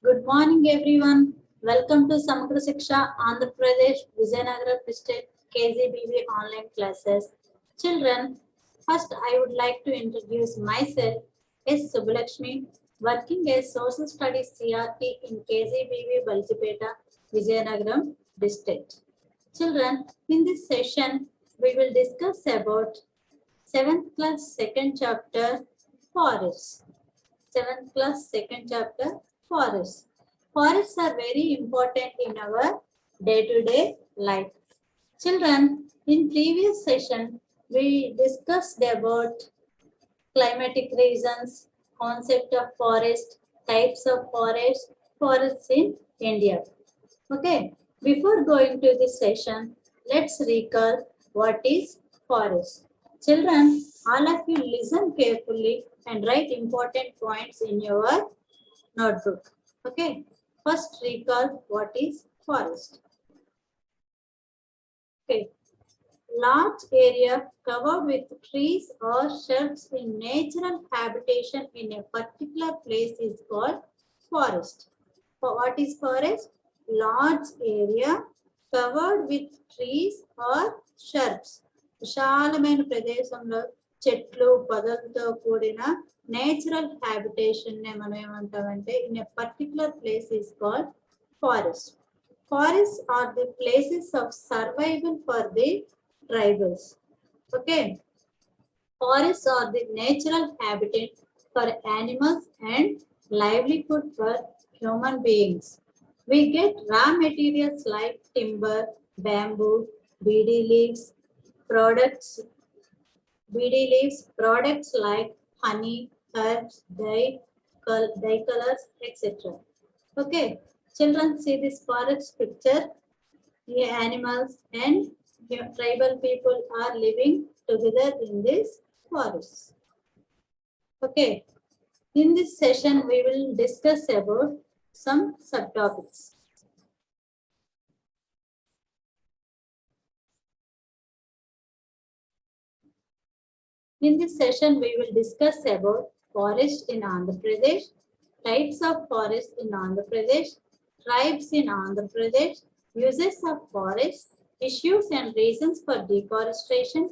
Good morning, everyone. Welcome to Samagra Shiksha, Andhra Pradesh, Vizianagara District, KZBB online classes. Children, first I would like to introduce myself as Subbalakshmi, working as Social Studies CRT in KZBB Balchipeta, Vizianagaram District. Children, in this session, we will discuss about 7th class second chapter, Forests. 7th class second chapter, forests. Forests are very important in our day-to-day life. Children, in previous session, we discussed about climatic reasons, concept of forest, types of forest, forests in India. Okay, before going to this session, let's recall what is forest. Children, all of you listen carefully and write important points in your notebook. Okay, first recall what is forest. Okay, large area covered with trees or shrubs in natural habitation in a particular place is called forest. What is forest? Large area covered with trees or shrubs. విశాలమైన ప్రదేశంలో చెట్లు పొదలతో కూడిన natural habitation నే మనం ఏమంటామంటే in a particular place is called forest. Forests are the places of survival for the tribals. Okay. Forests are the natural habitat for animals and livelihood for human beings. We get raw materials like timber, bamboo, BD leaves, products, products like honey, herbs, dye colors, etc. Okay, children, see this forest picture. The animals and tribal people are living together in this forest. Okay, in this session we will discuss about some subtopics. In this session we will discuss about forest in Andhra Pradesh, types of forest in Andhra Pradesh, tribes in Andhra Pradesh, uses of forest, issues and reasons for deforestation,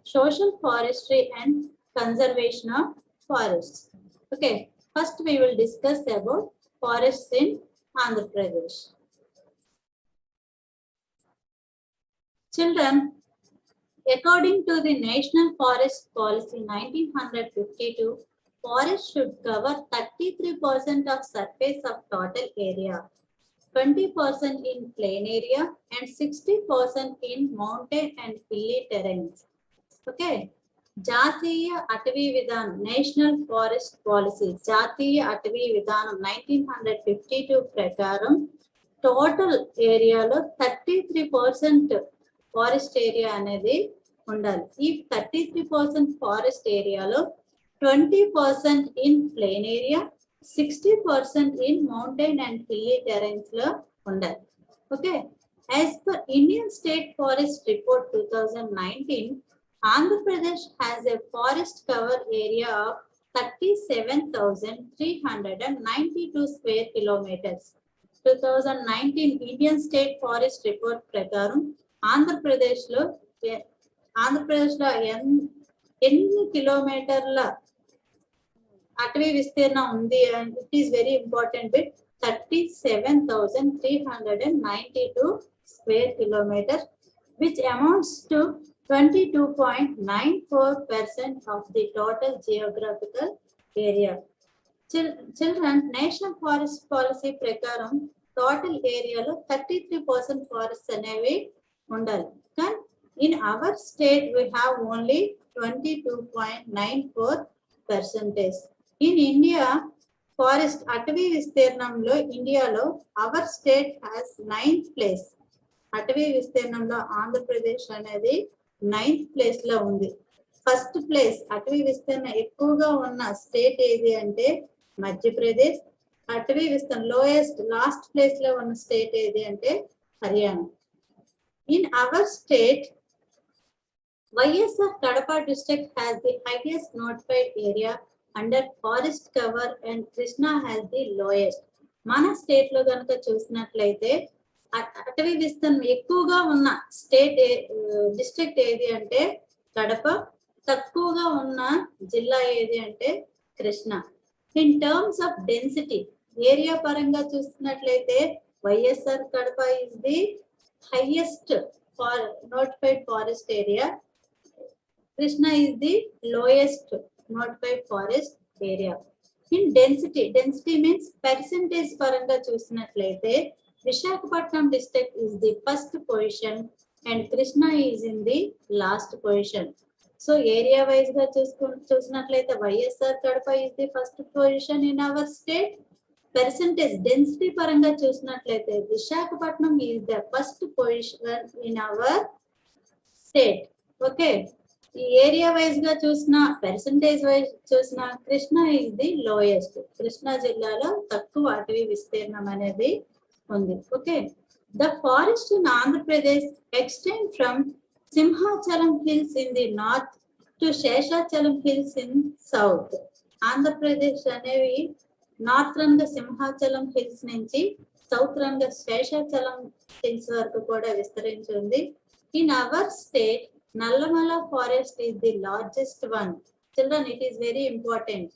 social forestry and conservation of forests. Okay, first we will discuss about forests in Andhra Pradesh. Children, according to the National Forest Policy 1952, forests should cover 33% of surface of total area, 20% in plain area and 60% in mountain and hilly terrains. Okay. జాతీయ అటవీ విధానం national forest policy జాతీయ అటవీ విధానం 1952 ప్రకారం total ఏరియాలో 33% forest area అనేది ఉండాలి. ఈ 33% ఫారెస్ట్ ఏరియాలో 20% in plain area, 60% in mountain and hilly terrains లో ఉండాలి. Okay, as per Indian state forest report 2019, Andhra Pradesh has a forest cover area of 37,392 square kilometers. 2019 Indian State Forest Report ప్రకారం ఆంధ్రప్రదేశ్లో ఎన్ని కిలోమీటర్ల అటవీ విస్తీర్ణం ఉంది and it is very important bit 37,392 square kilometers, which amounts to 22.94% of the total geographical area. Children, National Forest Policy ప్రకారం total ఏరియాలో 33% forest అనేవి ఉండాలి. కానీ in our state we have only 22.94%. In India forest అటవీ విస్తీర్ణంలో ఇండియాలో our state has 9th place. అటవీ విస్తీర్ణంలో ఆంధ్రప్రదేశ్ అనేది 9th place లో ఉంది. ఫస్ట్ ప్లేస్ అటవీ విస్తీర్ణం ఎక్కువగా ఉన్న స్టేట్ ఏది అంటే మధ్యప్రదేశ్. అటవీ విస్తీర్ణం లాస్ట్ ప్లేస్ లో ఉన్న స్టేట్ ఏది అంటే Haryana. In our state YSR Kadapa district has the highest notified area under forest cover and Krishna has the lowest. మన స్టేట్ లో కనుక చూసినట్లయితే అటవీ విస్తీర్ణం ఎక్కువగా ఉన్న స్టేట్ డిస్ట్రిక్ట్ ఏది అంటే కడప, తక్కువగా ఉన్న జిల్లా ఏది అంటే Krishna. In terms of density area పరంగా చూసినట్లయితే YSR Kadapa is the highest for notified forest area. Krishna is the lowest notified forest area. In density means percentage paranga chusinatleyte Visakhapatnam district is the first position and Krishna is in the last position. So area wise ga chusinatleyte YSR Kadapa is the first position in our state. Percentage density paranga chusinatleyte Visakhapatnam is the first position in our state. Okay. ఈ area wise గా చూసిన percentage wise చూసిన Krishna is the lowest. Krishna జిల్లాలో తక్కువ అటవీ విస్తీర్ణం అనేది ఉంది. Okay, the forest in Andhra Pradesh extend from Simhachalam hills in the north to Seshachalam hills in south. Andhra Pradesh అనేవి నార్త్ రంగ సింహాచలం హిల్స్ నుంచి సౌత్ రంగ శేషాచలం హిల్స్ వరకు కూడా విస్తరించి ఉంది. In our state Nallamala forest is the largest one. Children, it is very important.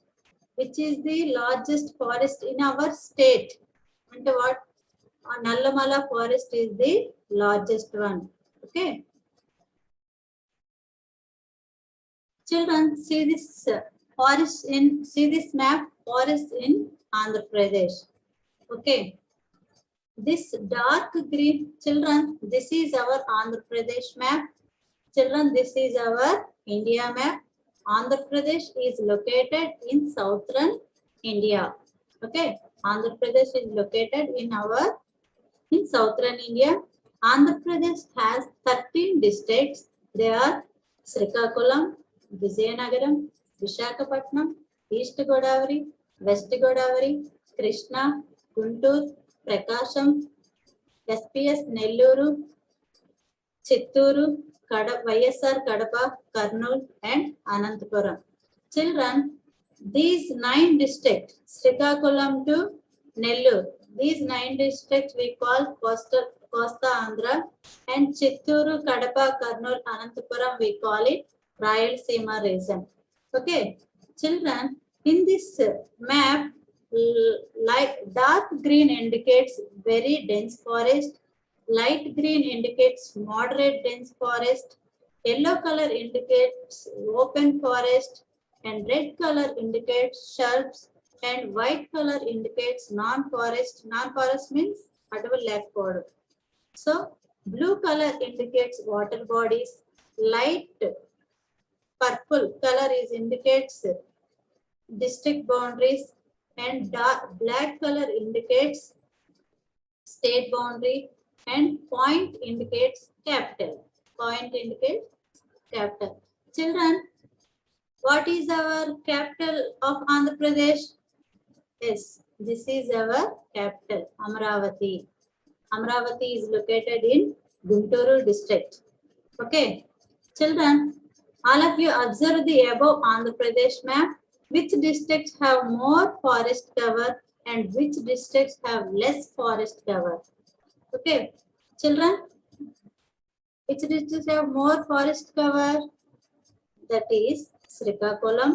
Which is the largest forest in our state? And what? Nallamala forest is the largest one. Okay. Children, see this forest see this map, forest in Andhra Pradesh. Okay. This dark green, children, this is our Andhra Pradesh map. Children, this is our India map. Andhra Pradesh is located in southern India. Okay, Andhra Pradesh is located in southern India. Andhra Pradesh has 13 districts. They are Srikakulam, Vizianagaram, Visakhapatnam, East Godavari, West Godavari, Krishna, Guntur, Prakasam, SPS Nelluru, Chitturu, YSR Kadapa, Kurnool and Anantapuram. Children, these 9 districts, Srikakulam to Nellore, these 9 districts we call Costa Andhra, and Chitturu, Kadapa, Kurnool, Anantapuram we call it Rayalaseema region. Okay, children, in this map, light dark green indicates very dense forest. Light green indicates moderate dense forest, yellow color indicates open forest, and red color indicates shrubs, and white color indicates non-forest. Non-forest means adavalu lekapodum. So blue color indicates water bodies, light purple color indicates district boundaries, and dark black color indicates state boundary, and point indicates capital. Point indicates capital. Children, what is our capital of Andhra Pradesh? Yes, this is our capital, Amaravati. Amaravati is located in Guntur district. Okay, children, all of you observe the above Andhra Pradesh map. Which districts have more forest cover and which districts have less forest cover? Okay, children, which districts have more forest cover? That is Srikakulam,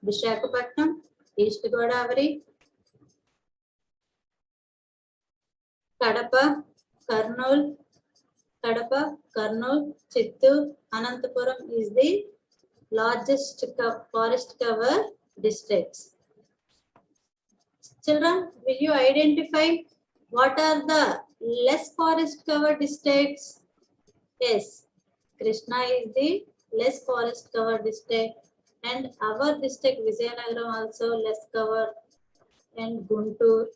Visakhapatnam, East Godavari, Kadapa, Kurnool, Chittoor, Anantapuram is the largest forest cover districts. Children, will you identify what are the less forest cover districts? Yes, Krishna is the less forest cover district, and our district Vizianagaram also less cover, and Guntur,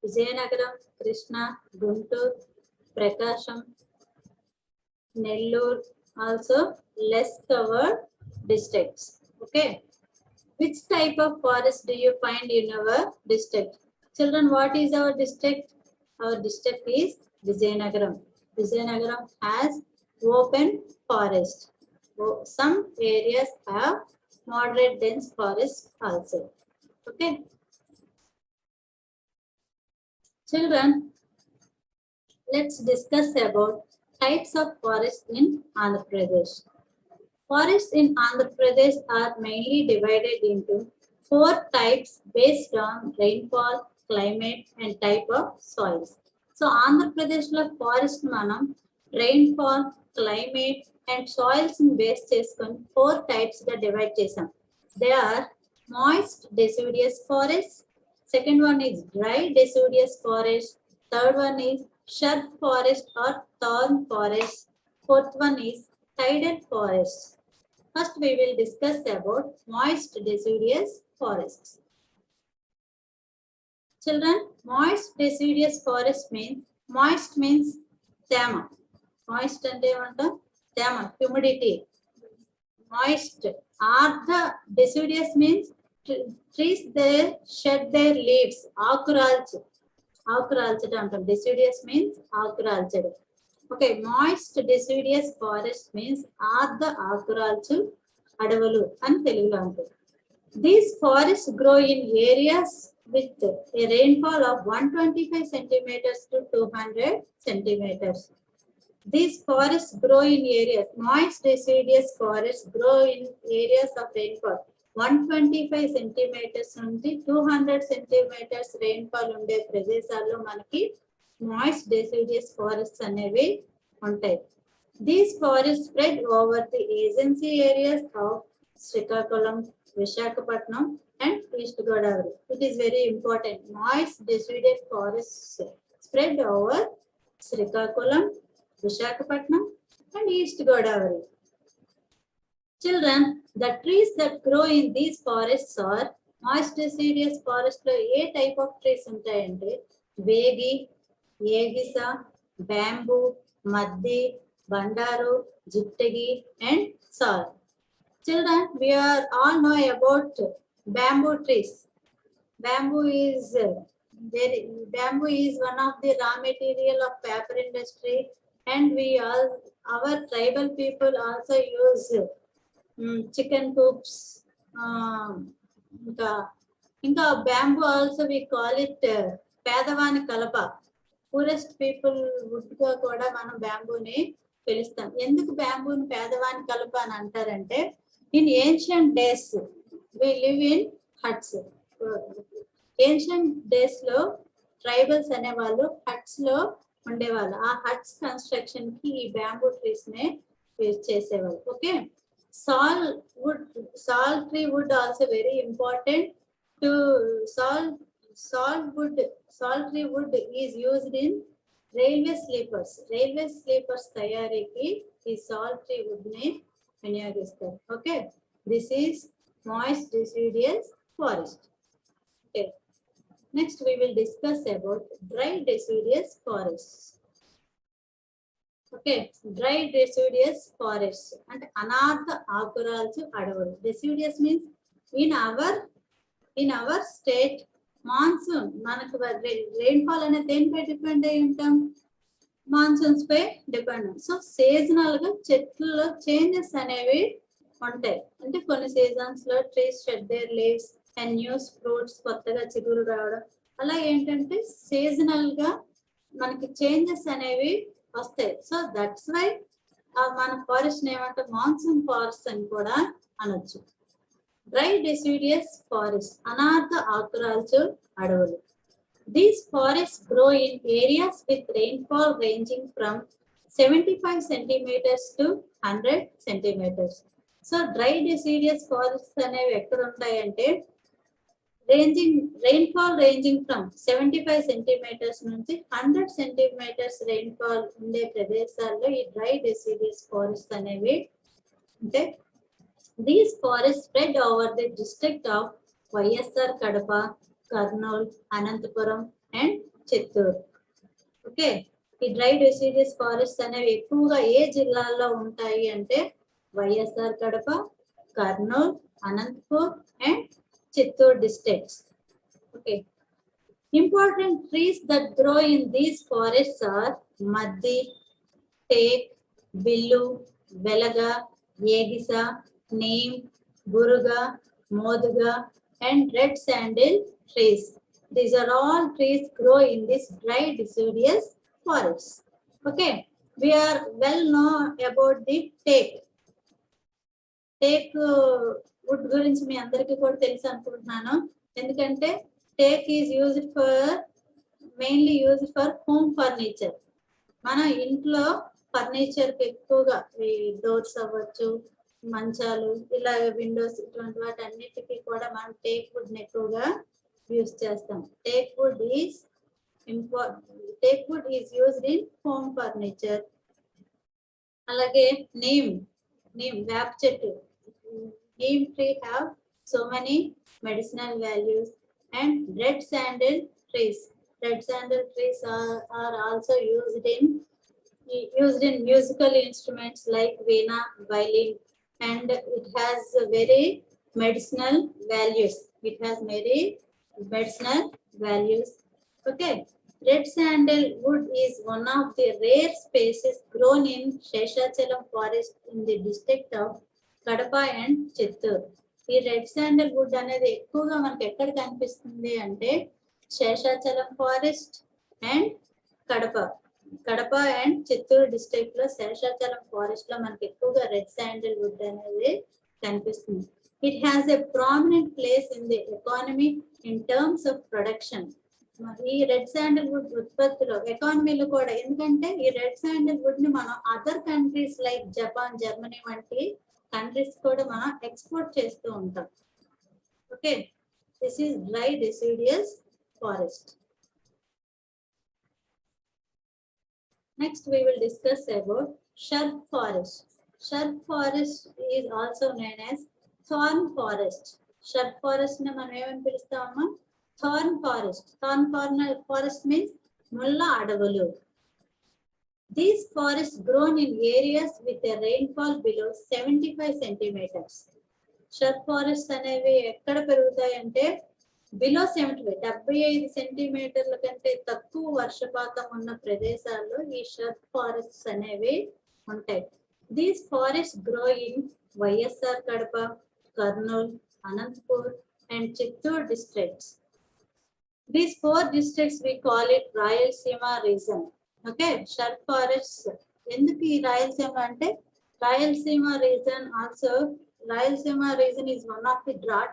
Vizianagaram, Krishna, Guntur, Prakasam, Nellore also less covered districts. Okay, which type of forest do you find in our district? Children, what is our district? Our district is Vizianagaram. Vizianagaram has open forest. Some areas have moderate dense forest also. Okay. Children, let's discuss about types of forest in Andhra Pradesh. Forests in Andhra Pradesh are mainly divided into 4 types based on rainfall, climate, and type of soils. So, Andhra Pradesh lo forest manam rainfall, climate, and soils base cheskoni 4 types ga divide chesam. They are moist deciduous forests. Second one is dry deciduous forest. Third one is shrub forest or thorn forest. Fourth one is tidal forest. First, we will discuss about moist deciduous forests. Children, moist deciduous forest means tema. Moist and tema, humidity. Moist. Artha deciduous means trees they shed their leaves. Akuralchu. Akuralchu antam. Deciduous means akuralchu. Okay, moist deciduous forest means artha akuralchu adavalu and telugulo antaru. These forests grow in areas with a rainfall of 125 centimeters to 200 centimeters. These forests grow in areas, moist deciduous forests grow in areas of rainfall 125 centimeters నుండి 200 centimeters rainfall ఉండే ప్రదేశాల్లో మనకి moist deciduous forests అనేవి ఉంటాయి. These forests spread over the agency areas of Srikakulam, Visakhapatnam and East Godavari. It is very important. Moist deciduous forests spread over Srikakulam, Visakhapatnam and East Godavari. Children, the trees that grow in these forests are moist deciduous forest lo A type of trees ఉంటాయంటే వేగి, ఏగిస, bamboo, maddi, bandaru, jittagi and sal. Children, we are all know about bamboo trees. Bamboo is one of the raw material of paper industry, and our tribal people also use chicken coops. Inka bamboo also we call it pedavani kalapa. Poorest people wood గా కూడా మనం బ్యాంబూని పిలుస్తాం. ఎందుకు బ్యాంబూని పేదవాని కలప అని అంటారంటే in ancient days we live in huts. Ancient days లో ట్రైబల్స్ అనేవాళ్ళు హట్స్ లో ఉండేవాళ్ళు. ఆ హట్స్ కన్స్ట్రక్షన్ కి ఈ బ్యాంబూ ట్రీస్ నే యూజ్ చేసేవాళ్ళు. Okay, sal tree wood also very important to salt tree wood is used in railway sleepers. Railway sleepers తయారీకి ఈ salt tree wood ని వినియోగిస్తారు. Okay, this is moist deciduous forest. Okay, next we will discuss about dry deciduous forests. Okay, dry deciduous forests and anartha akuralchu adavalu. Deciduous means in our state monsoon మనకు rainfall అనేది దేనిపై depend అయి ఉంటాం, monsoons పై depend. So seasonal గా చెట్లలో changes అనేవి ఉంటాయి. అంటే కొన్ని సీజన్స్ లో trees shed their leaves and new fruits, కొత్తగా చిగురు రావడం, అలా ఏంటంటే సీజనల్ గా మనకి చేంజెస్ అనేవి వస్తాయి. సో దట్స్ వై మన ఫారెస్ట్ ఏమంటే మాన్సూన్ ఫారెస్ట్ అని కూడా అనొచ్చు. Dry deciduous forests, anartha akuralchu adavalu. These forests grow in areas with rainfall ranging from 75 centimeters to 100 centimeters. So dry deciduous forests అనేవి ఎక్కడ ఉంటాయంటే rainfall ranging from 75 centimeters నుంచి 100 centimeters rainfall ఉండే ప్రదేశాల్లో ఈ dry deciduous forests అనేవి అంటే these forests spread over the district of YSR Kadapa, Kurnool, Anantapuram and Chittoor. Okay, ఈ డ్రై డెసిడియస్ ఫారెస్ట్ అనేవి ఎక్కువగా ఏ జిల్లాల్లో ఉంటాయి అంటే YSR Kadapa, Kurnool, Anantapur and Chittoor districts. Okay, important trees that grow in these forests are మద్ది, టేక్, బిల్లు, వెలగ, ఏగిస, neem, Buruga, Moduga, and red sandal trees. These are all trees grow in this dry deciduous forests. Okay, we are well known about the teak. Teak wood గురించి మీ అందరికీ కూడా తెలుసు అనుకుంటున్నాను. ఎందుకంటే teak is used for mainly used for home furniture. మన ఇంట్లో furniture ఎక్కువగా ఈ డోర్స్ అవ్వచ్చు, మంచాలు, ఇలాగ విండోస్, ఇటువంటి వాటి అన్నిటికీ కూడా మనం టేక్ వుడ్ ఎక్కువగా యూజ్ చేస్తాం. Teak wood is used in home furniture. అలాగే నీమ్ వేప చెట్టు, neem tree have so many medicinal values. And red sandal trees are also used in musical instruments like veena, violin, and it has very medicinal values. Okay, red sandalwood is one of the rare species grown in Sheshachalam forest in the district of Kadapa and Chittoor. ఈ red sandalwood అనేది ఎక్కువగా మనకి ఎక్కడ కనిపిస్తుంది అంటే Seshachalam forest and Kadapa and Chittoor district లో Seshachalam forest లో మనకి ఎక్కువగా రెడ్ శాండల్వుడ్ అనేది కనిపిస్తుంది. It has a prominent place in the economy in terms of production. ఈ రెడ్ శాండల్వుడ్ ఉత్పత్తిలో, ఎకానమీలో కూడా, ఎందుకంటే ఈ రెడ్ శాండల్వుడ్ ని మనం other countries like Japan, Germany వంటి కంట్రీస్ కూడా మనం ఎక్స్పోర్ట్ చేస్తూ ఉంటాం. Okay, this is dry deciduous forest. Next, we will discuss about shrub forest. Shrub forest is also known as thorn forest. Shrub forest ne మనం ఏమని పిలుస్తామా? Thorn forest. Thorn forest means ముళ్ళ అడవులు. These forests grown in areas with a rainfall below 75 centimeters. Shrub forests అనేవి ఎక్కడ పెరుగుతాయి అంటే below 75 సెంటీమీటర్ల కంటే తక్కువ వర్షపాతం ఉన్న ప్రదేశాల్లో ఈ షర్ప్ ఫారెస్ట్స్ అనేవి ఉంటాయి. These forest grow in YSR Kadapa, Kurnool, Anantapur and Chittoor districts. These 4 districts we call it Rayalaseema region. Okay, scrub forests ఎందుకు ఈ రాయలసీమ అంటే, Rayalaseema region is one of the drought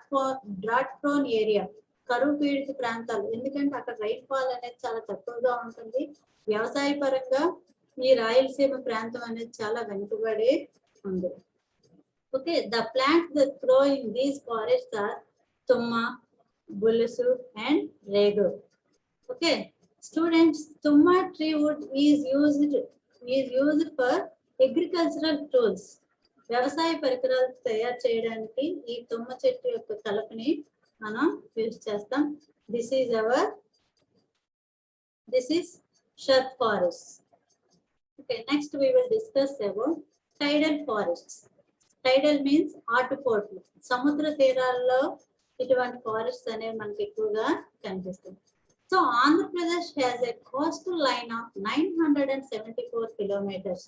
prone area. కరువు పీడిత ప్రాంతాలు, ఎందుకంటే అక్కడ రైన్ఫాల్ అనేది చాలా తక్కువగా ఉంటుంది. వ్యవసాయ పరంగా ఈ రాయలసీమ ప్రాంతం అనేది చాలా వెనుకబడి ఉంది. Okay, the plants that grow in these forests are తుమ్మ, బులుసు అండ్ రేగు. ఓకే, స్టూడెంట్స్, తుమ్మ tree wood is used for agricultural tools. వ్యవసాయ పరికరాలు తయారు చేయడానికి ఈ తుమ్మ చెట్టు యొక్క కలపని మనం యూజ్ చేస్తాం. This is scrub forest. Okay, next we will discuss about tidal forests. Tidal means ఆటుపోట్లు. సముద్ర తీరాల్లో ఇటువంటి ఫారెస్ట్స్ అనేవి మనకి ఎక్కువగా కనిపిస్తుంది. So Andhra Pradesh has a coastal line of 974 kilometers.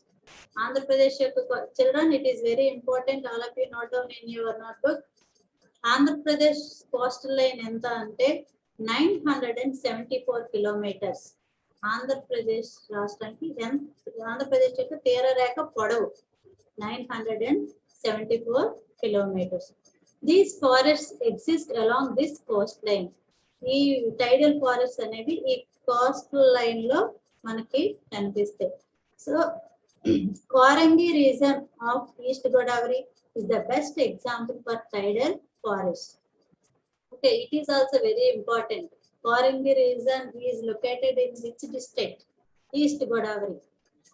Andhra Pradesh యొక్క children, it is very important, all of you note down in your notebook. Andhra Pradesh coastal line ఎంత అంటే 974 kilometers. ఆంధ్రప్రదేశ్ రాష్ట్రానికి ఆంధ్రప్రదేశ్ యొక్క తీరరేఖ పొడవు 974 kilometers. These forests exist along this coastline. ఈ టైడల్ ఫారెస్ట్ అనేవి ఈ coastal line లో మనకి కనిపిస్తాయి. So Coringa region of east Godavari is the best example for tidal forest. Okay, it is also very important. Korangi region is located in which district? East Godavari.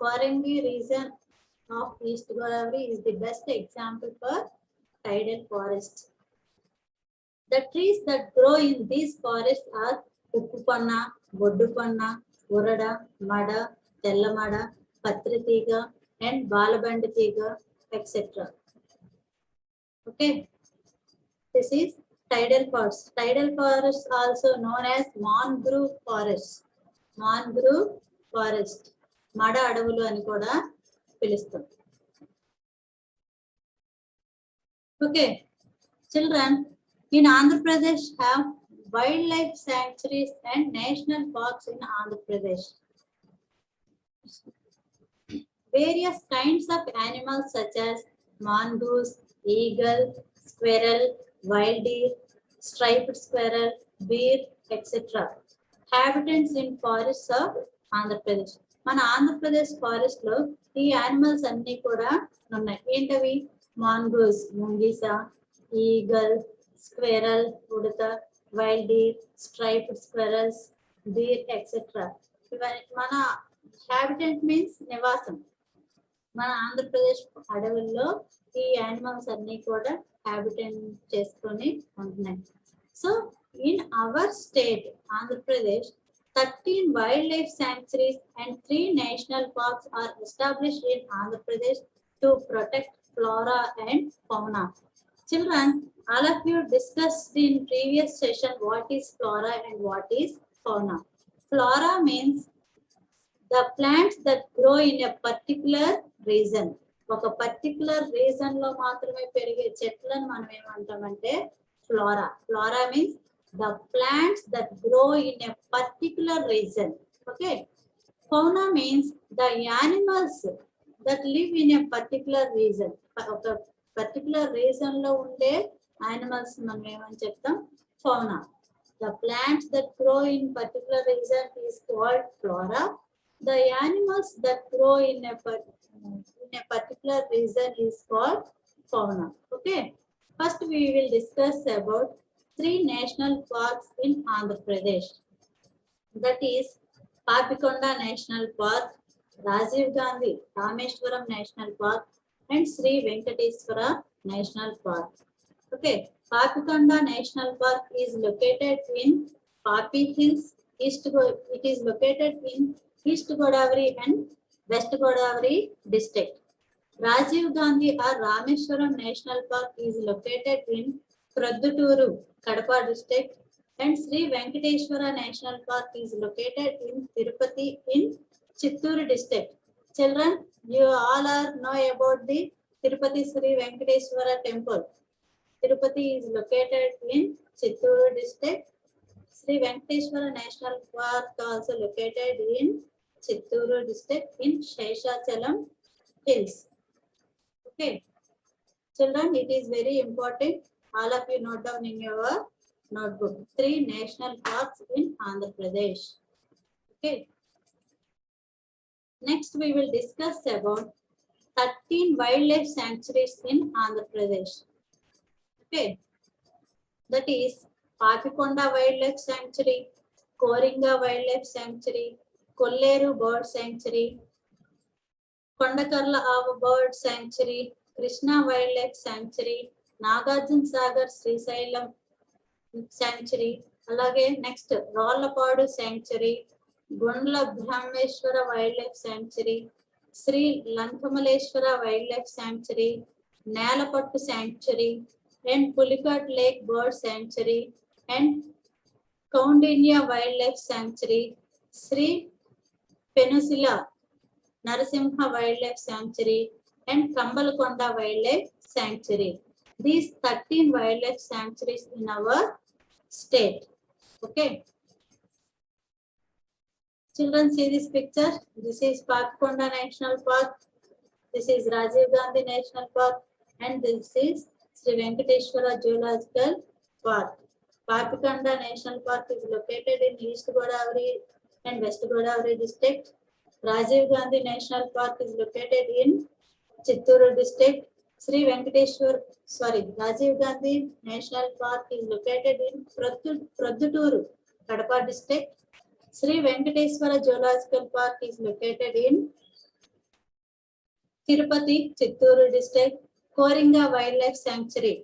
Korangi region of East Godavari is the best example for tidal forest. The trees that grow in these forests are Uppupanna, Boddupanna, Urada, Mada, Tellamada, Patritiga and Balabanditiga, etc. Okay, this is tidal forest. Tidal forest also known as mangrove forest. Mangrove forest, మడ అడవులు అని కూడా పిలుస్తాం. Okay, Children, in Andhra Pradesh have wildlife sanctuaries and national parks in Andhra Pradesh. Various kinds of animals such as mongoose, eagle, squirrel, wild deer, striped squirrel, bear, etc. Habitats in forests of Andhra Pradesh. మన Andhra Pradesh forest లో ఈ animals అన్ని కూడా ఉన్నాయి. ఏంటవి? Mongoose ముంగీస, eagle, squirrel ఉడత, wild deer, striped squirrels, bear etcetera. ఇవన్నీ మన హ్యాబిటెంట్ మీన్స్ నివాసం. మన ఆంధ్రప్రదేశ్ అడవుల్లో ఈ యానిమల్స్ అన్ని కూడా హ్యాబిటెంట్ చేసుకొని ఉంటున్నాయి. So in our state Andhra Pradesh 13 wildlife sanctuaries and 3 national parks are established in Andhra Pradesh to protect flora and fauna. Children, all of you discussed in previous session what is flora and what is fauna. Flora means the plants that grow in a particular region. ఒక particular reason లో మాత్రమే పెరిగే చెట్లను మనం ఏమంటామంటే flora. Flora means the plants that grow in a particular region. Okay. Fauna means the animals that live in a particular region. ఒక particular reason లో ఉండే యానిమల్స్ మనం ఏమని చెప్తాం? fauna. The plants that grow in particular region is called flora. The animals that grow in a particular region is called fauna. Okay. First we will discuss about 3 national parks in Andhra Pradesh. That is Papikonda National Park, Rajiv Gandhi Rameshwaram National Park, and Sri Venkateswara National Park. Okay, Papikonda National Park is located in Papi Hills, it is located in East Godavari and West Godavari district. Rajiv Gandhi or Rameshwaram National Park is located in Praduturu, Kadapa district, and Sri Venkateswara National Park is located in Tirupati in Chittoor district. Children, you all are know about the Tirupati Sri Venkateswara temple. Tirupati is located in Chittoor district. Sri Venkateswara National Park also located in Chittoor district in Sheshachalam Hills. Okay. Children, it is very important. All of you note down in your notebook. 3 national parks in Andhra Pradesh. Okay. Next, we will discuss about 13 wildlife sanctuaries in Andhra Pradesh. Okay. That is Papikonda Wildlife Sanctuary, Koringa Wildlife Sanctuary, Kolleru Bird Sanctuary, Kondakarla Bird Sanctuary, Krishna Wildlife Sanctuary, Nagarjuna Sagar Srisailam Sanctuary, alage next Rollapadu Sanctuary, Gundla Brahmeshwara Wildlife Sanctuary, Sri Lankamaleshwara Wildlife Sanctuary, Nalapattu Sanctuary, and Pulikat Lake Bird Sanctuary, and Kaundinya Wildlife Sanctuary, Sri Penisula Narasimha Wildlife Sanctuary, and Kambalkonda Wildlife Sanctuary. These 13 wildlife sanctuaries in our state. Okay. Children, see this picture. This is Papikonda National Park. This is Rajiv Gandhi National Park. And this is Sri Venkateswara Zoological Park. Papikonda National Park is located in East Godavari and West Godavari district. Rajiv Gandhi National Park is located in Chittoor district. Rajiv Gandhi National Park is located in Praduturu, Kadapa district. Sri Venkateswara Zoological Park is located in Tirupati, Chittoor district. Koringa Wildlife Sanctuary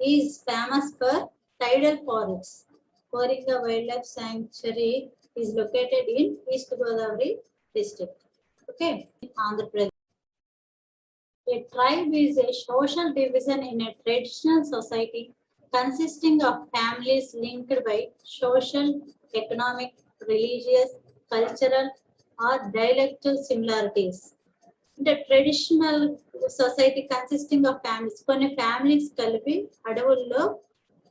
is famous for tidal forests. Koringa Wildlife Sanctuary is located in East Godavari district. Okay, Andhra Pradesh. A tribe is a social division in a traditional society consisting of families linked by social, economic, religious, cultural, or dialectal similarities. అంటే traditional society consisting of families, కొన్ని families కలిపి అడవుల్లో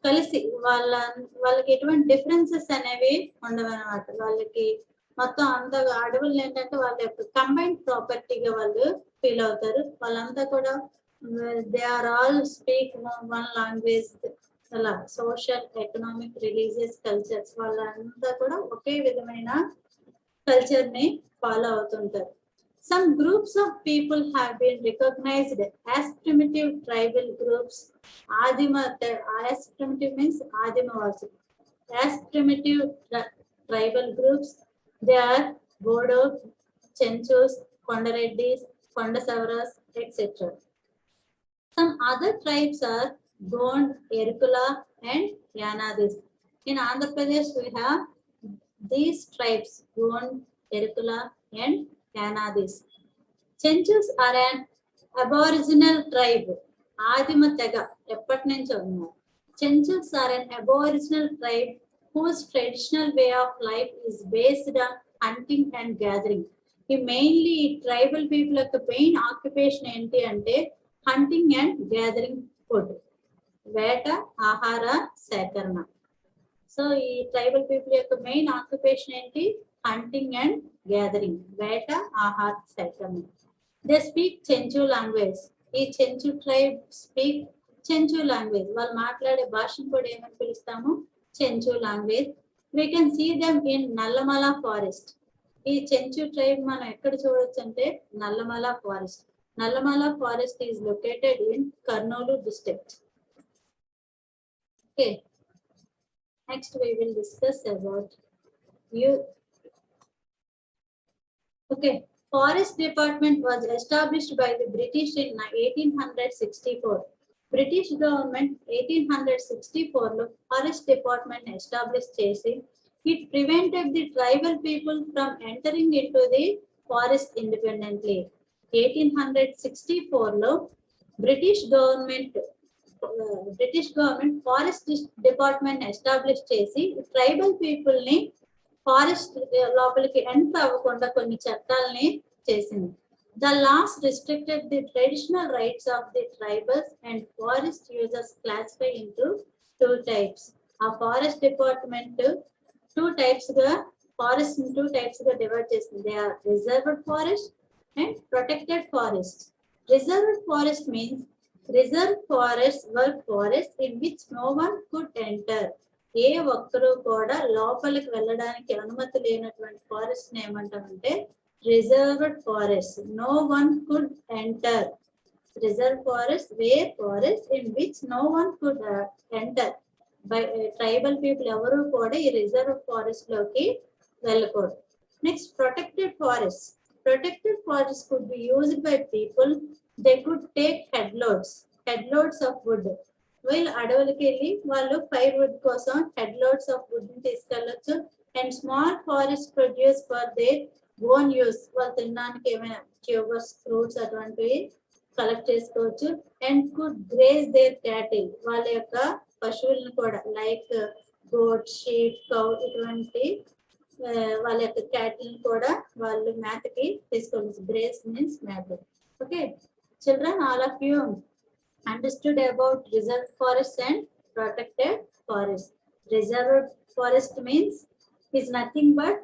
కలిసి వాళ్ళకి ఎటువంటి differences అనేవి ఉండవు అనమాట. వాళ్ళకి మొత్తం అంతా అడవులు ఏంటంటే వాళ్ళ యొక్క కంబైన్డ్ ప్రాపర్టీగా వాళ్ళు ఫీల్ అవుతారు. వాళ్ళంతా కూడా they are all speak one language, అలా సోషల్, ఎకనామిక్, రిలీజియస్ కల్చర్స్ వాళ్ళంతా కూడా ఒకే విధమైన కల్చర్ ని ఫాలో అవుతుంటారు. Some groups of people have been recognized as primitive tribal groups. Adima, as primitive means Adimavasi. As primitive tribal groups, they are Bodo, Chenchus, Kondareddis, Kondasavaras, etc. Some other tribes are Gond, Erkula, and Yanadis. In Andhra Pradesh, we have these tribes, Gond, Erkula, and Yanadis. Chenchus are an aboriginal tribe. ఆదిమ తెగ ఎప్పటి నుంచి ఉన్నారు. Chenchus are an aboriginal tribe whose traditional way of life is based on hunting and gathering. ఈ mainly tribal people యొక్క main occupation ఏంటి అంటే hunting and gathering food, వేట, ఆహార సేకరణ. సో ఈ ట్రైబల్ పీపుల్ యొక్క మెయిన్ ఆక్యుపేషన్ ఏంటి? హంటింగ్ అండ్ గ్యాదరింగ్, వేట, ఆహార సేకరణ. They speak Chenchu language. ఈ Chenchu tribe speak Chenchu language. వాళ్ళు మాట్లాడే భాషను కూడా ఏమని పిలుస్తాము? Chenchu language. We can see them in Nallamala forest. ఈ చెంచు ట్రైబ్ మనం ఎక్కడ చూడొచ్చు అంటే Nallamala forest. Nallamala forest is located in Kurnool district. Okay, next we will discuss about you. Okay, Forest Department was established by the British in 1864. British government 1864 లో Forest Department established చేసి it prevented the tribal people from entering into the forest independently. 1864 లో British government forest department establish చేసి tribal people ని forest లోపలికి enter అవ్వకుండా కొన్ని చట్టాలని చేసింది. The laws restricted the traditional rights of the tribals and forest users classified into two types. ఆ forest department forest two types గా డివైడ్ చేసింది. They are reserved forest and protected forest. Reserved forest means reserved forests were forests in which no one could enter. ఏ ఒక్కరు కూడా లోపలికి వెళ్ళడానికి అనుమతి లేనటువంటి ఫారెస్ట్ ఏమంటామంటే reserved forest. No one could enter. Reserve forest where forest in which no one could enter. By tribal people ఎవరు కూడా ఈ రిజర్వ్ ఫారెస్ట్ లోకి వెళ్ళకూడదు. Next protected forest. Protected forest could be used by people. They could take head loads of wood. వీళ్ళు అడవులకి వెళ్ళి వాళ్ళు fire wood కోసం హెడ్ లోడ్స్ ఆఫ్ వుడ్ ని తీసుకెళ్ళొచ్చు. And small forest produce for their own use. వాళ్ళు తినడానికి ఏమైనా ట్యూబర్స్, ఫ్రూట్స్ అటువంటివి కలెక్ట్ చేసుకోవచ్చు. And could graze their cattle. వాళ్ళ యొక్క పశువులను కూడా లైక్ గోట్, షీప్, కౌ ఇటువంటి వాళ్ళ యొక్క క్యాటిల్ కూడా వాళ్ళు మేతకి తీసుకోవచ్చు. గ్రేజ్ మీన్స్ మేత. Okay children, all of you understood about reserved forest and protected forest. Reserved forest means is nothing but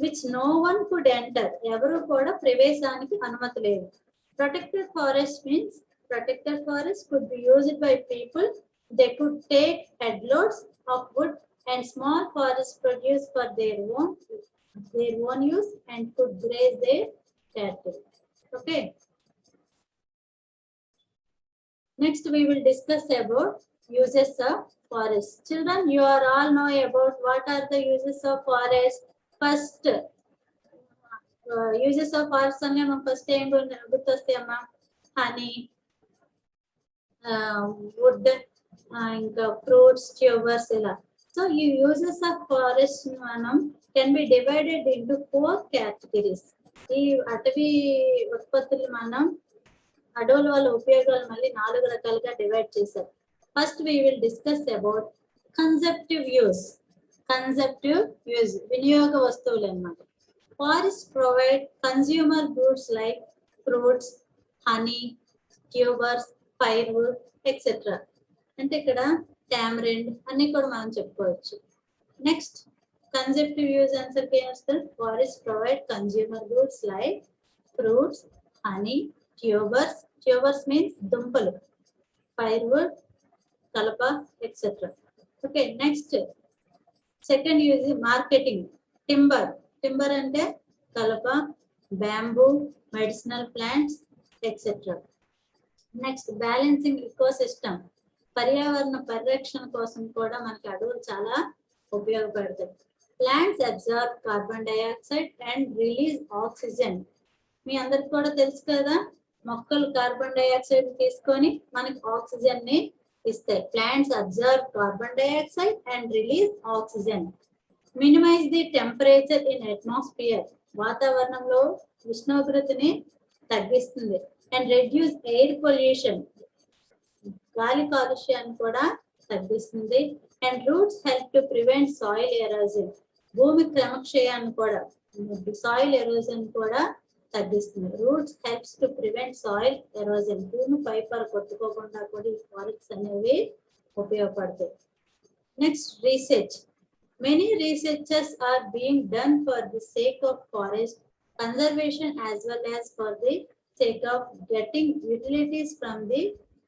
which no one could enter. ఎవరు కూడా ప్రవేశానికి అనుమతి లేదు. Protected forest means protected forest could be used by people. They could take headloads of wood and small forests produced for their own use and could graze their cattle. Okay. Next, we will discuss about uses of forest. Children, you are all know about what are the uses of forest. First, uses of forest ane man first em gurtoste amma honey, wood, inka fruits, tubers ila. So, uses of forest manam can be divided into 4 categories. ఈ అటవీ ఉత్పత్తులు మనం అడవుల వల్ల ఉపయోగాలు మళ్ళీ 4 రకాలుగా divide చేశారు. First we will discuss about consumptive use. వినియోగ వస్తువులు అన్నమాట. Forests provide consumer goods like fruits, honey, tubers, firewood etcetera. అంటే ఇక్కడ టామరిండ్ అన్ని కూడా మనం చెప్పుకోవచ్చు. నెక్స్ట్ కన్సెప్టివ్ యూజ్ ఆన్సర్ కి ఏమొస్తుంది? Forest provide consumer goods like fruits, honey, tubers. Tubers means దుంపలు, ఫైర్వుడ్ కలప etcetera. Okay, next second use marketing. Timber. Timber అంటే కలప, bamboo, medicinal plants etcetera. Next balancing ecosystem. పర్యావరణ పరిరక్షణ కోసం కూడా మనకి అడవులు చాలా ఉపయోగపడతాయి. Plants absorb carbon dioxide and release oxygen. మీ అందరికి కూడా తెలుసు కదా, మొక్కలు కార్బన్ డైఆక్సైడ్ తీసుకొని మనకి ఆక్సిజన్ ని ఇస్తాయి. Plants absorb carbon dioxide and release oxygen. Minimize the temperature in atmosphere. వాతావరణంలో ఉష్ణోగ్రతని తగ్గిస్తుంది. And reduce air pollution. గాలి కాలుష్యాన్ని కూడా తగ్గిస్తుంది. And roots help to prevent soil erosion. భూమి క్రమక్షయాన్ని కూడా, సాయిల్ ఎరోజన్ కూడా తగ్గిస్తుంది. Roots helps to prevent soil erosion. భూమి పైపర కొట్టుకోకుండా కూడా ఈ ఫారెస్ట్స్ అనేవి ఉపయోగపడతాయి. Next research. Many researches are being done for the sake of forest conservation as well as for the sake of getting utilities from the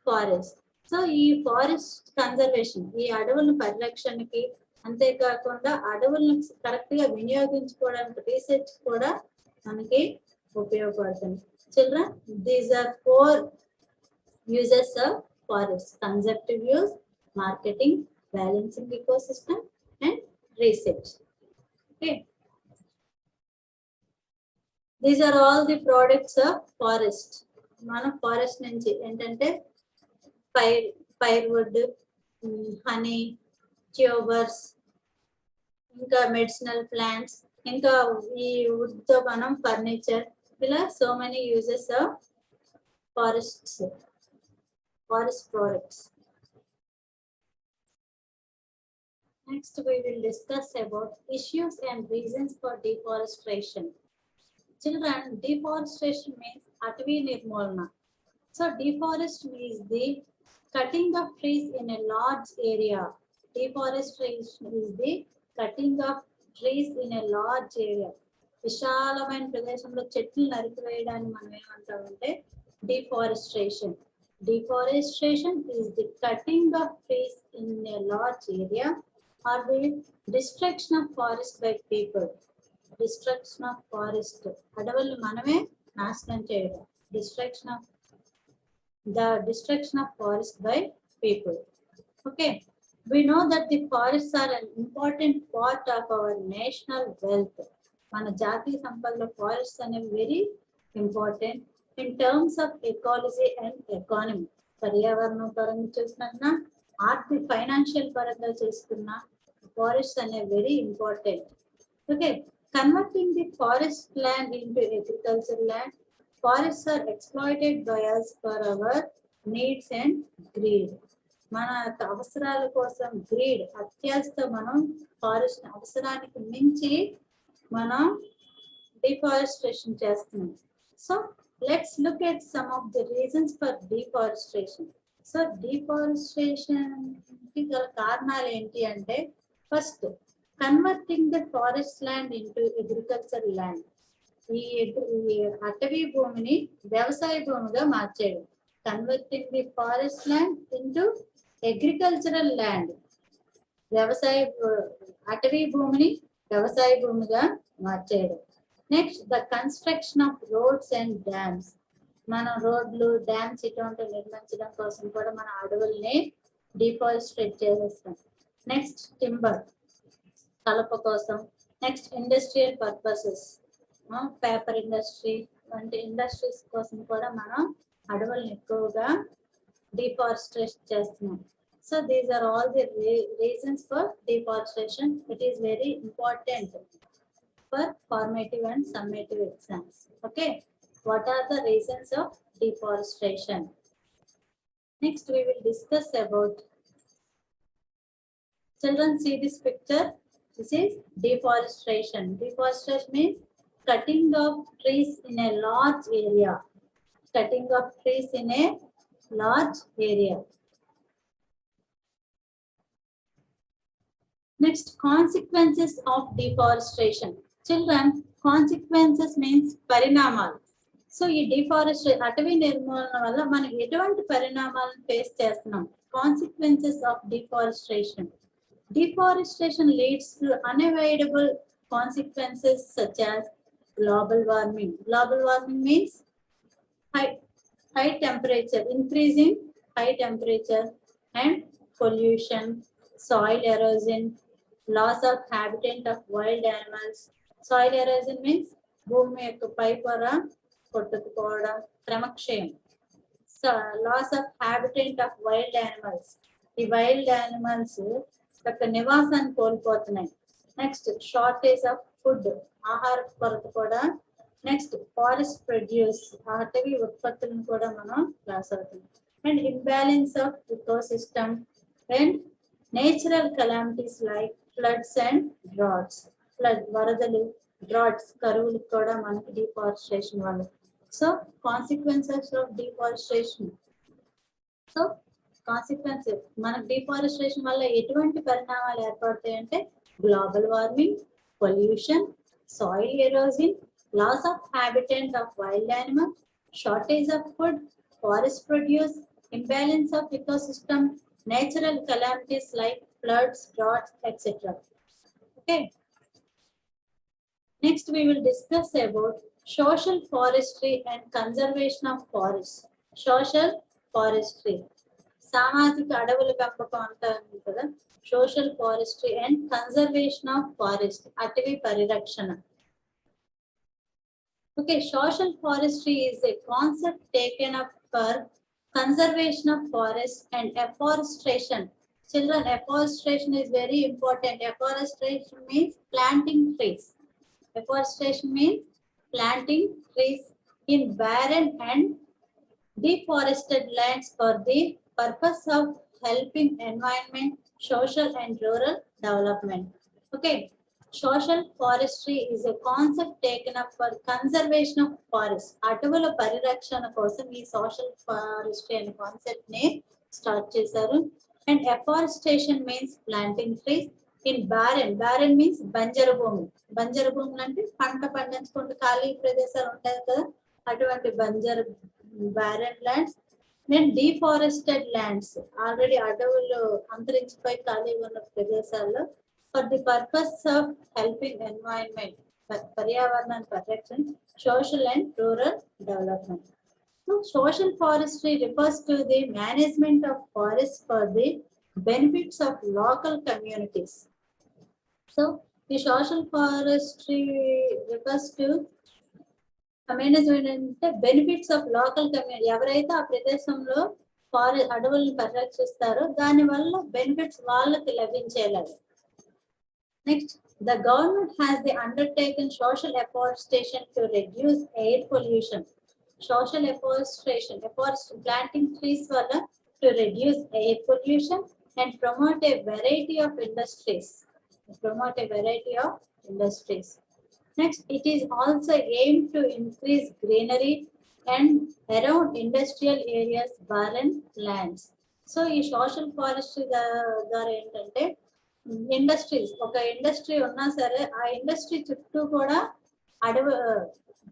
forest. So ఈ forest conservation, ఈ అడవుల పరిరక్షణకి, అంతేకాకుండా అడవులను కరెక్ట్ గా వినియోగించుకోవడానికి రీసెర్చ్ కూడా మనకి ఉపయోగపడుతుంది. Children, these are 4 uses of forest: conservative use, marketing, balancing ecosystem and research. Okay, these are all the products of forest. మన ఫారెస్ట్ నుంచి ఏంటంటే ఫైర్వుడ్, హనీ, ట్యూబర్స్, ఇంకా మెడిసినల్ ప్లాంట్స్, ఇంకా ఈ వుడ్ తో మనం ఫర్నిచర్, ఇలా so many uses of forest products. Next, we will discuss about issues and reasons for deforestation. Children, deforestation means Atvi Nirmolana. So, deforest means the cutting of trees in a large area. Deforestation is the cutting of trees in a large area. విశాలమైన ప్రదేశంలో చెట్లు నరికివేయడాన్ని మనం ఏమంటామంటే deforestation. Deforestation is the cutting of trees in a large area or the destruction of forest by people. Destruction of forest. అడవులు మనమే నాశనం చేయడం. Destruction of forest by people. Okay. We know that the forests are an important part of our national wealth. మన జాతీయ సంపదలో forests అనేవి very important in terms of ecology and economy. పర్యావరణం పరంగా చూసుకున్నా, ఆర్థిక ఫైనాన్షియల్ పరంగా చూసుకున్నా forests are very important. Okay, converting the forest land into agricultural land. Forests are exploited by us for our needs and greed. మన అవసరాల కోసం greed, అత్యాశతో మనం ఫారెస్ట్ అవసరానికి మించి మనం డిఫారెస్టేషన్ చేస్తున్నాం. So let's look at some of the reasons for deforestation. So deforestation కి గల కారణాలు ఏంటి అంటే, first converting the forest land into agriculture land. ఈ అటవీ భూమిని వ్యవసాయ భూమిగా మార్చేయడం. Converting the forest land into agricultural land. అటవీ భూమిని వ్యవసాయ భూమిగా మార్చేయడం. Next the construction of roads and dams. మనం రోడ్లు, డ్యామ్స్ ఇటువంటి నిర్మించడం కోసం కూడా మన అడవుల్ని డిఫారెస్టేట్ చేసేస్తాం. నెక్స్ట్ టింబర్, కలప కోసం. Next industrial purposes, paper industry వంటి ఇండస్ట్రీస్ కోసం కూడా మనం అడవులను ఎక్కువగా డిఫారెస్టేట్ చేస్తున్నాం. So these are all the reasons for deforestation. It is very important for formative and summative exams. Okay, what are the reasons of deforestation? Next we will discuss about, children see this picture. This is deforestation. Deforestation means cutting of trees in a large area. cutting of trees in a large area. Next, consequences of deforestation. Children, consequences means parinamalu. So ఈ deforestation అటవీ నిర్మూలన వల్ల మనం ఎటువంటి పరిణామాలను face చేస్తున్నాం? Consequences of deforestation. Deforestation leads to unavoidable consequences such as global warming. Global warming means high temperature, increasing high temperature and pollution, soil erosion, loss of habitat of wild animals. Soil erosion means భూమి యొక్క పై పొర కొట్టుకుపోవడం, క్రమక్షయం. So loss of habitat of wild animals. ఈ wild animals యొక్క నివాసాన్ని కోల్పోతున్నాయి. Next, shortage of food, ఆహార కొరత కూడా. Next, forest produce, అటవీ ఉత్పత్తులను కూడా మనం లాస్ అవుతుంది. And imbalance of ecosystem and natural calamities like floods and droughts. వరదలు, డ్రాట్స్, కరువులు కూడా మనకి డిఫారెస్టేషన్ వల్ల. So consequences of deforestation. So consequences మనకు డిఫారెస్టేషన్ వల్ల ఎటువంటి పరిణామాలు ఏర్పడతాయి అంటే global warming, pollution, soil erosion, loss of habitant of wild animal, shortage of food, forest produce, imbalance of ecosystem, natural calamities like floods, droughts, etc. Okay. Next, we will discuss about social forestry and conservation of forests. Social forestry. సామాజిక అడవుల పెంపకం అంటారు కదా. Social forestry and conservation of forest, అటవీ పరిరక్షణ. Okay, social forestry is a concept taken up for conservation of forest and afforestation. Children, afforestation is very important. Afforestation means planting trees. Afforestation means planting trees in barren and deforested lands for the purpose of helping environment, social and rural development. Okay. Social forestry is a concept taken up for conservation of forests. అటవుల పరిరక్షణ కోసం ఈ social forestry అనే concept ని start చేశారు. And afforestation means planting trees in barren. Barren means బంజరు భూమి. బంజరు భూములు అంటే పంట పండించుకుంటూ ఖాళీ ప్రదేశాలు ఉంటాయి కదా, అటువంటి బంజరు barren lands. And deforested lands, already అడవులు అంతరించిపోయి ఖాళీగా ఉన్న ప్రదేశాల్లో for the purpose of helping environment, Paryavarana protection, social and rural development. So, social forestry refers to the management of forests for the benefits of local communities. So, the social forestry refers to management అంటే benefits of local community. ఎవరైతే ఆ ప్రదేశంలో అడవులను పరిరక్షిస్తారో దాని వల్ల benefits వాళ్ళకి లభించేలాగా. Next, the government has undertaken social afforestation to reduce air pollution. Social afforestation, planting trees to reduce air pollution and promote a variety of industries. Next, it is also aimed to increase greenery and around industrial areas, barren lands. So, ఈ social forestry ద్వారా ఏంటంటే industries, ఒక industry ఉన్నా సరే ఆ industry చుట్టూ కూడా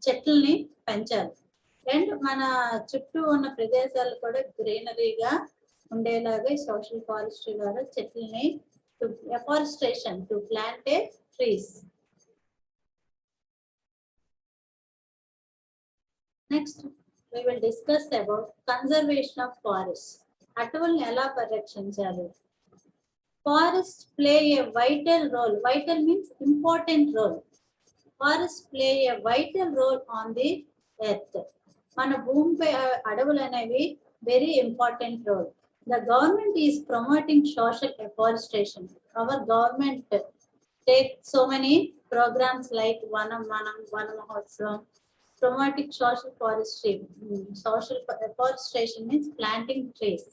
చెట్లని పెంచాలి. అండ్ మన చుట్టూ ఉన్న ప్రదేశాలు కూడా గ్రీనరీగా ఉండేలాగా ఈ సోషల్ ఫారెస్ట్రీ ద్వారా చెట్లని afforestation to plant a trees. Next, we will discuss about conservation of forests. అటవుల్ని ఎలా పరిరక్షించాలి? Forests play a vital role. Vital means important role. Forests play a vital role on the earth. మన భూమిపై అడవులు అనేవి very important role. The government is promoting social afforestation. Our government takes so many programs like Vanam Mahotsavam, promoting social forestry. Social afforestation means planting trees.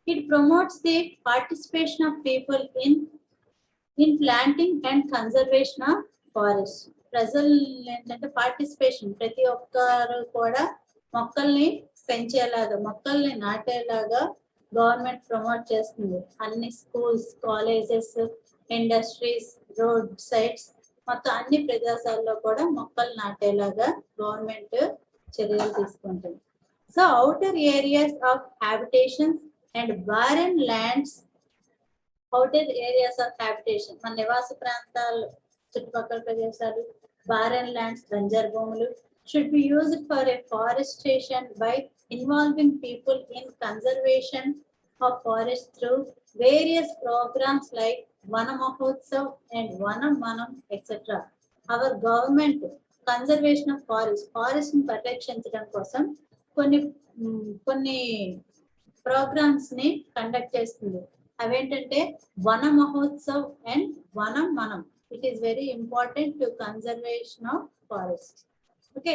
It promotes the participation of people in planting and conservation of forests. ప్రజలు ఏంటంటే participation, ప్రతి ఒక్కరు కూడా మొక్కల్ని పెంచేలాగా, మొక్కల్ని నాటేలాగా government promote చేస్తుంది. అన్ని schools, colleges, industries, road sides, మొత్తం అన్ని ప్రదేశాల్లో కూడా మొక్కలు నాటేలాగా గవర్నమెంట్ చర్యలు తీసుకుంటుంది. So outer areas of habitations and barren lands, outer areas of habitation, మన నివాస ప్రాంతాలు, చుట్టుపక్కల ప్రదేశాలు, barren lands, బంజరు భూములు, should be used for a forestation by involving people in conservation of forest through various programs like Vana Mahotsav and Vanam Manam, etc. Our government conservation of forest ని పరిరక్షించడం కోసం కొన్ని ప్రోగ్రామ్స్ ని conduct చేస్తుంది. అవేంటంటే వన Mahotsav and Vanam Manam. It is very important to conservation of forest. Okay,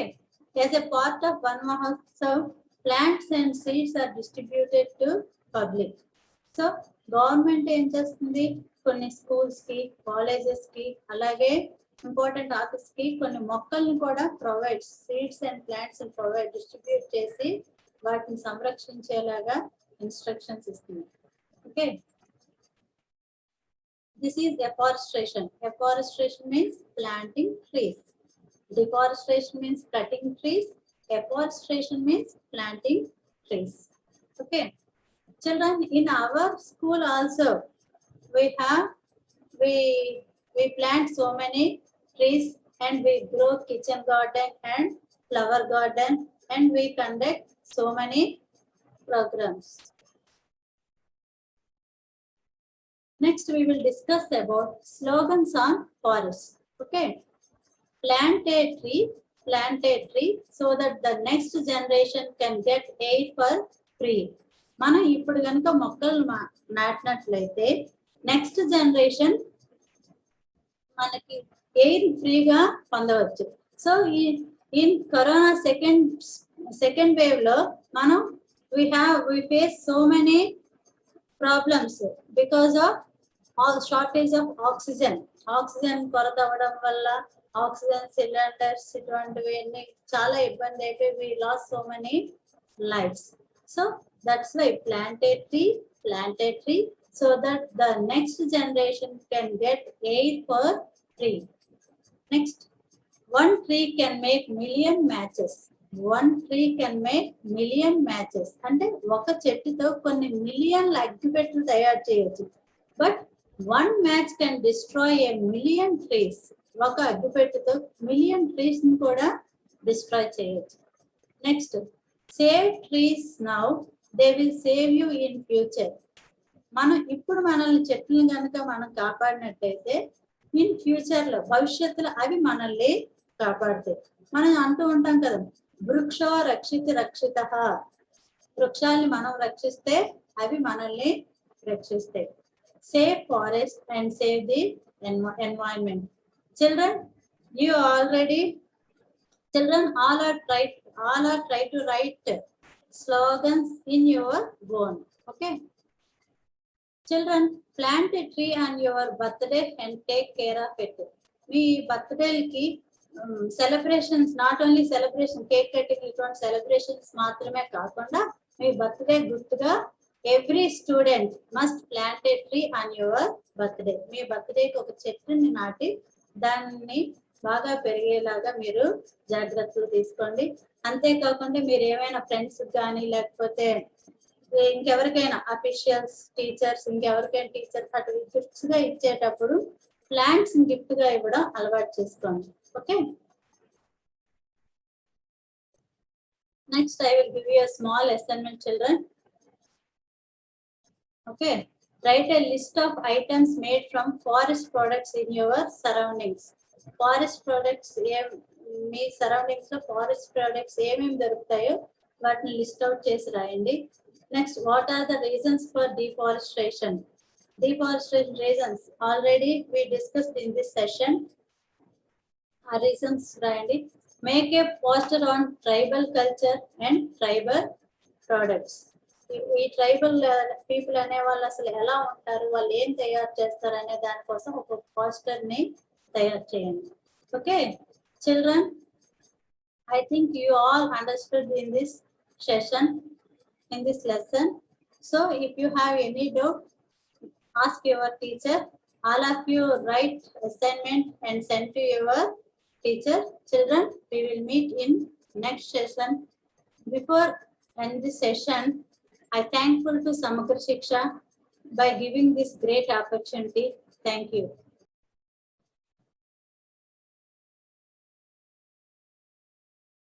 as a part of Vana Mahotsav, plants and seeds are distributed to public. So government ఏం చేస్తుంది, కొన్ని స్కూల్స్ కి, కాలేజెస్ కి, అలాగే ఇంపార్టెంట్ ఆఫీస్ కి కొన్ని మొక్కల్ని కూడా provide, seeds and plants provide, distribute చేసి వాటిని సంరక్షించేలాగా ఇన్స్ట్రక్షన్స్ ఇస్తుంది. Okay, this is afforestation. Afforestation means planting trees. Deforestation means cutting trees. Afforestation means planting trees. Okay, children, in our school also we plant so many trees, and we grow kitchen garden and flower garden, and we conduct so many programs. Next we will discuss about slogans on forests. Okay, plant a tree so that the next generation can get air for free. మనం ఇప్పుడు కనుక మొక్కలు నాటినట్లయితే next generation మనకి air ఫ్రీగా పొందవచ్చు. So in corona second wave లో మనం we face so many problems because of shortage of oxygen కొరత అవ్వడం వల్ల ఆక్సిజన్ సిలిండర్స్ ఇటువంటివన్నీ చాలా ఇబ్బంది అయిపోయి we lost so many lives. So that's why plant a tree so that the next generation can get air for free. Next, one tree can make million matches. అంటే ఒక చెట్టుతో కొన్ని మిలియన్ల అగ్గిపెట్టెలు తయారు చేయొచ్చు. But one match can destroy a million trees. ఒక అగ్గిపెట్టెతో million trees ని కూడా destroy చేయొచ్చు. Next, save trees now, they will save you in future. మనం ఇప్పుడు మనల్ని చెట్లను కనుక మనం కాపాడినట్టయితే ఇన్ ఫ్యూచర్ లో, భవిష్యత్తులో అవి మనల్ని కాపాడుతాయి. మనం అంటూ ఉంటాం కదా, వృక్షో రక్షిత. వృక్షాన్ని మనం రక్షిస్తే అవి మనల్ని రక్షిస్తాయి. Save forest and save the environment. Children, all are try to write slogans in your own. Okay, children, plant a tree on your birthday and take care of it. మీ బర్త్డే కి celebrations, not only celebration, cake cutting ఇటువంటి celebrations మాత్రమే కాకుండా మీ birthday గుర్తుగా every student must plant a tree on your birthday. మీ బర్త్డేకి ఒక చెట్టుని నాటి దాన్ని బాగా పెరిగేలాగా మీరు జాగ్రత్తలు తీసుకోండి. అంతేకాకుండా మీరు ఏమైనా ఫ్రెండ్స్ కానీ లేకపోతే ఇంకెవరికైనా అఫీషియల్స్, టీచర్స్, ఇంకెవరికైనా టీచర్స్ అటు గిఫ్ట్స్ గా ఇచ్చేటప్పుడు ప్లాంట్స్ గిఫ్ట్ గా ఇవ్వడం అలవాటు చేసుకోండి. Okay, next I will give you a small assignment, children. Okay, write a list of items made from forest products in your surroundings. Forest products, మీ surroundings లో ఫారెస్ట్ ప్రొడక్ట్స్ ఏమేమి దొరుకుతాయో వాటిని లిస్ట్ అవుట్ చేసి రాయండి. Next, what are the reasons for deforestation? Deforestation reasons already we discussed in this session. ఆ reasons రాయండి. Make a poster on tribal culture and tribal products. ఈ ట్రైబల్ పీపుల్ అనే వాళ్ళు అసలు ఎలా ఉంటారు, వాళ్ళు ఏం తయారు చేస్తారు అనే దానికోసం ఒక పోస్టర్ ని తయారు చేయండి. Okay children, I think you all understood in this session, in this lesson. So if you have any doubt, ask your teacher. All of you write assignment and send to your teacher. Children, we will meet in next session. Before end this session, I thankful to Samagra Shiksha by giving this great opportunity. Thank you.